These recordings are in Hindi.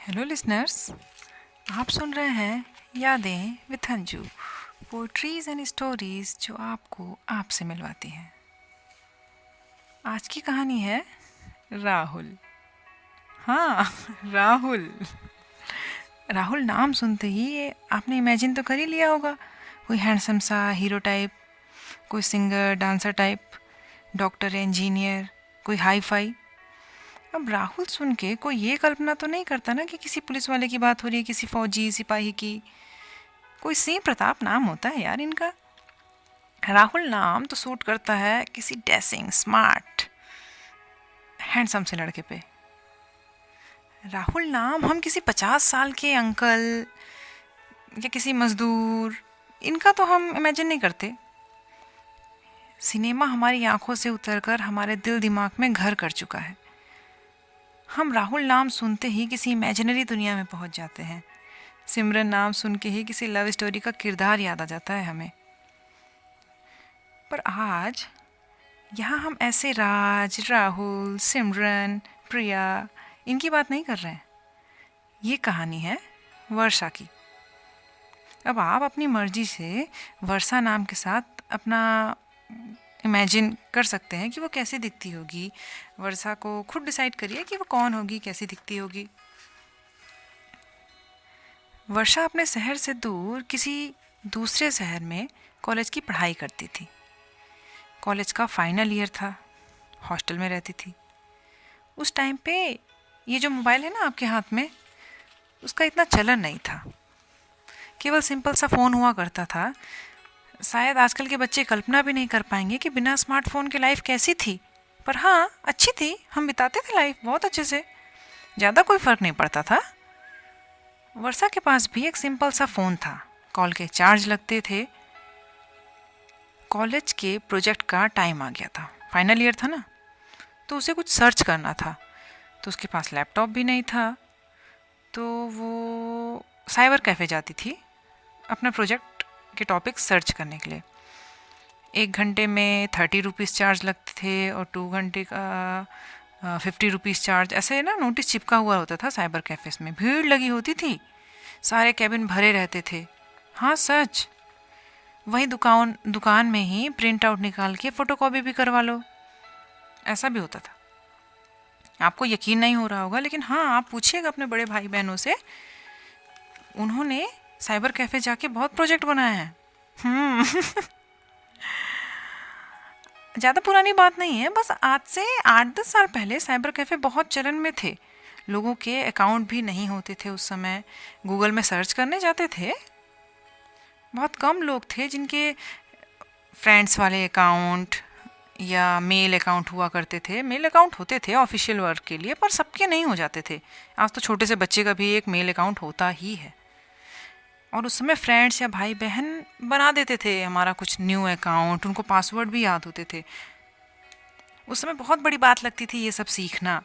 हेलो लिसनर्स, आप सुन रहे हैं यादें with Anju, potteries and stories जो आपको आपसे मिलवाती हैं। आज की कहानी है राहुल। हाँ, राहुल। राहुल नाम सुनते ही ये आपने इमेजिन तो कर ही लिया होगा, कोई हैंडसम सा हीरो टाइप, कोई singer dancer type, doctor engineer, कोई हाई फाई। अब राहुल सुन के कोई ये कल्पना तो नहीं करता ना कि किसी पुलिस वाले की बात हो रही है, किसी फौजी सिपाही की। कोई सिंह प्रताप नाम होता है यार इनका। राहुल नाम तो सूट करता है किसी डैसिंग स्मार्ट हैंडसम से लड़के पे। राहुल नाम हम किसी 50 साल के अंकल या किसी मजदूर, इनका तो हम इमेजिन नहीं करते। सिनेमा हमारी आंखों से उतरकर हमारे दिल दिमाग में घर कर चुका है। हम राहुल नाम सुनते ही किसी इमेजिनरी दुनिया में पहुंच जाते हैं। सिमरन नाम सुन के ही किसी लव स्टोरी का किरदार याद आ जाता है हमें। पर आज यहाँ हम ऐसे राज, राहुल, सिमरन, प्रिया, इनकी बात नहीं कर रहे हैं। ये कहानी है वर्षा की। अब आप अपनी मर्जी से वर्षा नाम के साथ अपना इमेजिन कर सकते हैं कि वो कैसी दिखती होगी। वर्षा को खुद डिसाइड करिए कि वो कौन होगी, कैसी दिखती होगी। वर्षा अपने शहर से दूर किसी दूसरे शहर में कॉलेज की पढ़ाई करती थी। कॉलेज का फाइनल ईयर था, हॉस्टल में रहती थी। उस टाइम पे ये जो मोबाइल है ना आपके हाथ में, उसका इतना चलन नहीं था। केवल सिंपल सा फ़ोन हुआ करता था। शायद आजकल के बच्चे कल्पना भी नहीं कर पाएंगे कि बिना स्मार्टफोन के लाइफ कैसी थी। पर हाँ, अच्छी थी, हम बिताते थे लाइफ बहुत अच्छे से, ज़्यादा कोई फ़र्क नहीं पड़ता था। वर्षा के पास भी एक सिंपल सा फ़ोन था, कॉल के चार्ज लगते थे। कॉलेज के प्रोजेक्ट का टाइम आ गया था, फाइनल ईयर था ना, तो उसे कुछ सर्च करना था। तो उसके पास लैपटॉप भी नहीं था, तो वो साइबर कैफ़े जाती थी अपना प्रोजेक्ट के टॉपिक सर्च करने के लिए। 1 घंटे में 30 रुपीज़ चार्ज लगते थे और 2 घंटे का 50 रुपीज़ चार्ज, ऐसे ना नोटिस चिपका हुआ होता था साइबर कैफ़ेस में। भीड़ लगी होती थी, सारे कैबिन भरे रहते थे। हाँ सच, वही दुकान में ही प्रिंट आउट निकाल के फ़ोटोकॉपी भी करवा लो, ऐसा भी होता था। आपको यकीन नहीं हो रहा होगा, लेकिन हाँ, आप पूछिएगा अपने बड़े भाई बहनों से, उन्होंने साइबर कैफ़े जाके बहुत प्रोजेक्ट बनाए हैं। ज़्यादा पुरानी बात नहीं है, बस आज से 8-10 साल पहले साइबर कैफ़े बहुत चलन में थे। लोगों के अकाउंट भी नहीं होते थे उस समय, गूगल में सर्च करने जाते थे। बहुत कम लोग थे जिनके फ्रेंड्स वाले अकाउंट या मेल अकाउंट हुआ करते थे। मेल अकाउंट होते थे ऑफिशियल वर्क के लिए, पर सबके नहीं हो जाते थे। आज तो छोटे से बच्चे का भी एक मेल अकाउंट होता ही है। और उस समय फ्रेंड्स या भाई बहन बना देते थे हमारा कुछ न्यू अकाउंट, उनको पासवर्ड भी याद होते थे। उस समय बहुत बड़ी बात लगती थी ये सब सीखना।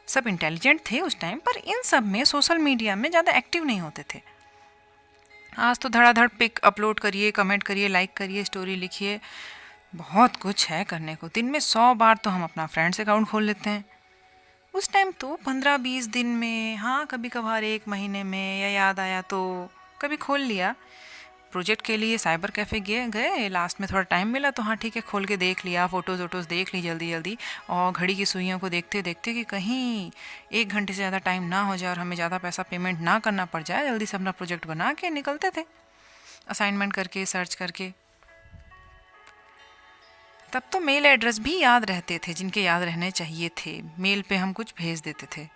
सब इंटेलिजेंट थे उस टाइम, पर इन सब में सोशल मीडिया में ज़्यादा एक्टिव नहीं होते थे। आज तो धड़ाधड़ पिक अपलोड करिए, कमेंट करिए, लाइक करिए, स्टोरी लिखिए, बहुत कुछ है करने को। दिन में 100 बार तो हम अपना फ्रेंड्स अकाउंट खोल लेते हैं। उस टाइम तो 15-20 दिन में, हाँ कभी कभार 1 महीने में, या याद आया तो कभी खोल लिया। प्रोजेक्ट के लिए साइबर कैफ़े गए, लास्ट में थोड़ा टाइम मिला तो हाँ ठीक है, खोल के देख लिया, फ़ोटोज़ वोटोज़ देख ली जल्दी जल्दी। और घड़ी की सुइयों को देखते देखते कि कहीं 1 घंटे से ज़्यादा टाइम ना हो जाए और हमें ज़्यादा पैसा पेमेंट ना करना पड़ जाए, जल्दी से अपना प्रोजेक्ट बना के निकलते थे, असाइनमेंट करके, सर्च करके। तब तो मेल एड्रेस भी याद रहते थे, जिनके याद रहने चाहिए थे। मेल पे हम कुछ भेज देते थे।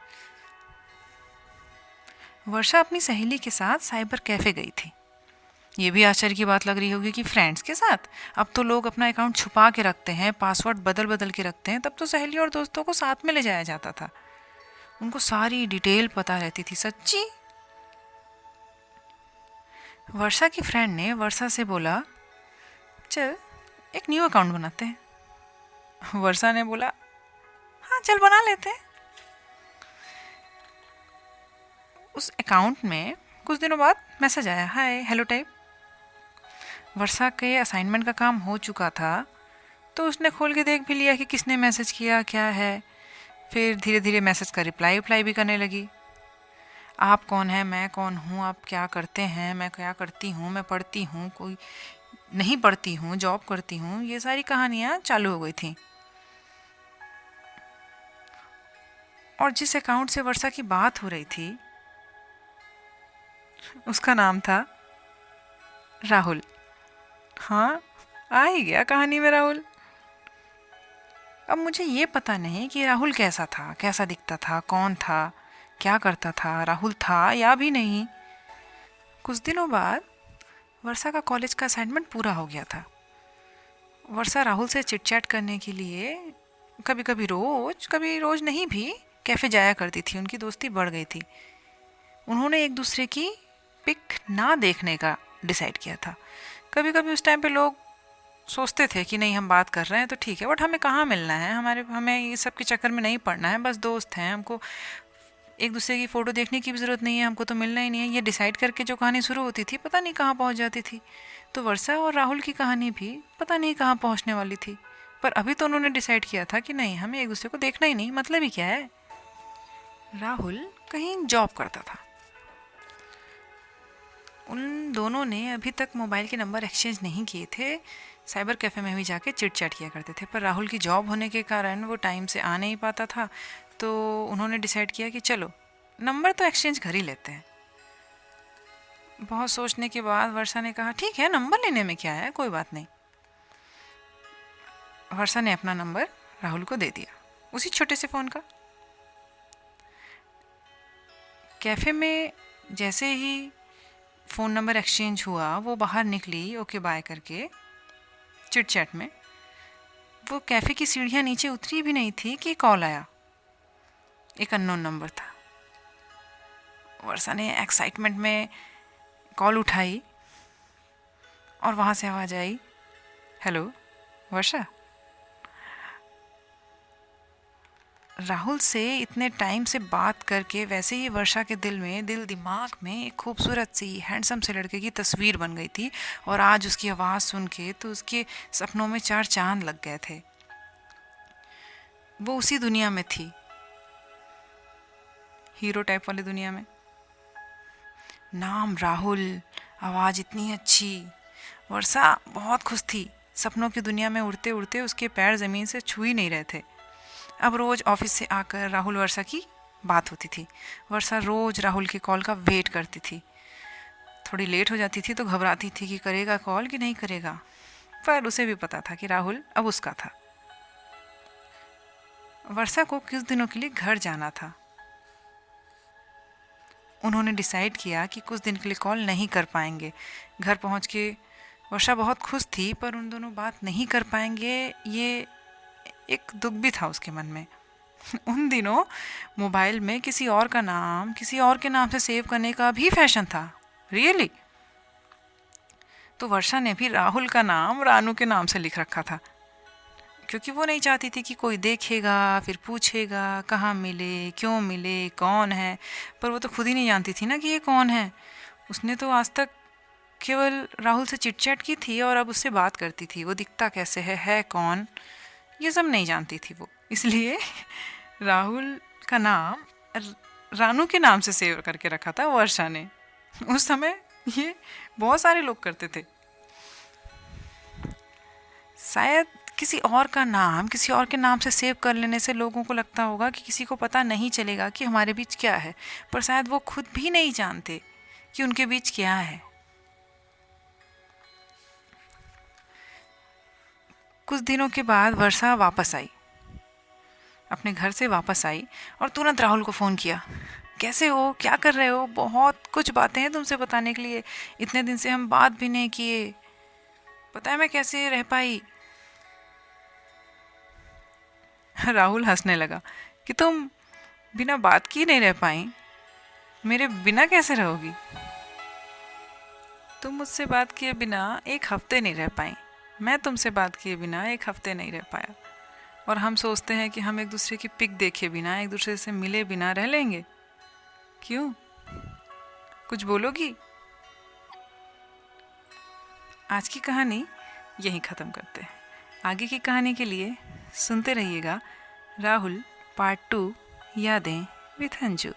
वर्षा अपनी सहेली के साथ साइबर कैफ़े गई थी। ये भी आश्चर्य की बात लग रही होगी कि फ्रेंड्स के साथ। अब तो लोग अपना अकाउंट छुपा के रखते हैं, पासवर्ड बदल बदल के रखते हैं। तब तो सहेली और दोस्तों को साथ में ले जाया जाता था, उनको सारी डिटेल पता रहती थी। सच्ची। वर्षा की फ्रेंड ने वर्षा से बोला, चल एक न्यू अकाउंट बनाते हैं। वर्षा ने बोला, हाँ चल बना लेते हैं। उस अकाउंट में कुछ दिनों बाद मैसेज आया, हाय हेलो टाइप। वर्षा के असाइनमेंट का काम हो चुका था, तो उसने खोल के देख भी लिया कि किसने मैसेज किया, क्या है। फिर धीरे धीरे मैसेज का रिप्लाई भी करने लगी। आप कौन हैं, मैं कौन हूँ, आप क्या करते हैं, मैं क्या करती हूँ, मैं पढ़ती हूँ, कोई नहीं पढ़ती हूँ, जॉब करती हूँ, ये सारी कहानियाँ चालू हो गई थी। और जिस अकाउंट से वर्षा की बात हो रही थी उसका नाम था राहुल। हाँ, आ ही गया कहानी में राहुल। अब मुझे ये पता नहीं कि राहुल कैसा था, कैसा दिखता था, कौन था, क्या करता था, राहुल था या भी नहीं। कुछ दिनों बाद वर्षा का कॉलेज का असाइनमेंट पूरा हो गया था। वर्षा राहुल से चिट चैट करने के लिए कभी रोज नहीं भी कैफ़े जाया करती थी। उनकी दोस्ती बढ़ गई थी। उन्होंने एक दूसरे की पिक ना देखने का डिसाइड किया था। कभी कभी उस टाइम पे लोग सोचते थे कि नहीं, हम बात कर रहे हैं तो ठीक है, बट हमें कहाँ मिलना है, हमें ये सब के चक्कर में नहीं पड़ना है, बस दोस्त हैं, हमको एक दूसरे की फ़ोटो देखने की भी ज़रूरत नहीं है, हमको तो मिलना ही नहीं है। ये डिसाइड करके जो कहानी शुरू होती थी पता नहीं कहाँ पहुँच जाती थी। तो वर्षा और राहुल की कहानी भी पता नहीं कहाँ पहुँचने वाली थी। पर अभी तो उन्होंने डिसाइड किया था कि नहीं, हमें एक दूसरे को देखना ही नहीं, मतलब ही क्या है। राहुल कहीं जॉब करता था। उन दोनों ने अभी तक मोबाइल के नंबर एक्सचेंज नहीं किए थे। साइबर कैफ़े में भी जाके चिट चैट किया करते थे। पर राहुल की जॉब होने के कारण वो टाइम से आ नहीं पाता था। तो उन्होंने डिसाइड किया कि चलो नंबर तो एक्सचेंज कर ही लेते हैं। बहुत सोचने के बाद वर्षा ने कहा ठीक है, नंबर लेने में क्या है, कोई बात नहीं। वर्षा ने अपना नंबर राहुल को दे दिया, उसी छोटे से फ़ोन का। कैफ़े में जैसे ही फ़ोन नंबर एक्सचेंज हुआ, वो बाहर निकली ओके बाय करके चिट चैट में। वो कैफ़े की सीढ़ियाँ नीचे उतरी भी नहीं थी कि कॉल आया। एक अननोन नंबर था। वर्षा ने एक्साइटमेंट में कॉल उठाई और वहाँ से आवाज़ आई, हेलो वर्षा। राहुल से इतने टाइम से बात करके वैसे ही वर्षा के दिल दिमाग में एक खूबसूरत सी हैंडसम से लड़के की तस्वीर बन गई थी। और आज उसकी आवाज़ सुन के तो उसके सपनों में 4 चांद लग गए थे। वो उसी दुनिया में थी, हीरो टाइप वाली दुनिया में। नाम राहुल, आवाज़ इतनी अच्छी। वर्षा बहुत खुश थी। सपनों की दुनिया में उड़ते उड़ते उसके पैर ज़मीन से छू ही नहीं रहे थे। अब रोज़ ऑफिस से आकर राहुल वर्षा की बात होती थी। वर्षा रोज़ राहुल के कॉल का वेट करती थी। थोड़ी लेट हो जाती थी तो घबराती थी कि करेगा कॉल कि नहीं करेगा। पर उसे भी पता था कि राहुल अब उसका था। वर्षा को कुछ दिनों के लिए घर जाना था। उन्होंने डिसाइड किया कि कुछ दिन के लिए कॉल नहीं कर पाएंगे। घर पहुंच के वर्षा बहुत खुश थी, पर उन दोनों बात नहीं कर पाएंगे, ये एक दुख भी था उसके मन में। उन दिनों मोबाइल में किसी और का नाम किसी और के नाम से सेव करने का भी फैशन था। रियली? तो वर्षा ने भी राहुल का नाम रानू के नाम से लिख रखा था, क्योंकि वो नहीं चाहती थी कि कोई देखेगा फिर पूछेगा कहाँ मिले, क्यों मिले, कौन है। पर वो तो खुद ही नहीं जानती थी ना कि ये कौन है। उसने तो आज तक केवल राहुल से चिट चैट की थी और अब उससे बात करती थी। वो दिखता कैसे है कौन, ये सब नहीं जानती थी वो। इसलिए राहुल का नाम रानू के नाम से सेव करके रखा था वर्षा ने। उस समय ये बहुत सारे लोग करते थे। शायद किसी और का नाम किसी और के नाम से सेव कर लेने से लोगों को लगता होगा कि किसी को पता नहीं चलेगा कि हमारे बीच क्या है, पर शायद वो खुद भी नहीं जानते कि उनके बीच क्या है। कुछ दिनों के बाद वर्षा वापस आई, अपने घर से वापस आई और तुरंत राहुल को फ़ोन किया। कैसे हो, क्या कर रहे हो, बहुत कुछ बातें हैं तुमसे बताने के लिए, इतने दिन से हम बात भी नहीं किए, पता है मैं कैसे रह पाई। राहुल हंसने लगा कि तुम बिना बात किए नहीं रह पाई, मेरे बिना कैसे रहोगी। तुम मुझसे बात किए बिना 1 हफ्ते नहीं रह पाई, मैं तुमसे बात किए बिना 1 हफ्ते नहीं रह पाया। और हम सोचते हैं कि हम एक दूसरे की पिक देखे बिना, एक दूसरे से मिले बिना रह लेंगे। क्यों, कुछ बोलोगी? आज की कहानी यहीं ख़त्म करते हैं। आगे की कहानी के लिए सुनते रहिएगा राहुल पार्ट 2 यादें विथ अंजू।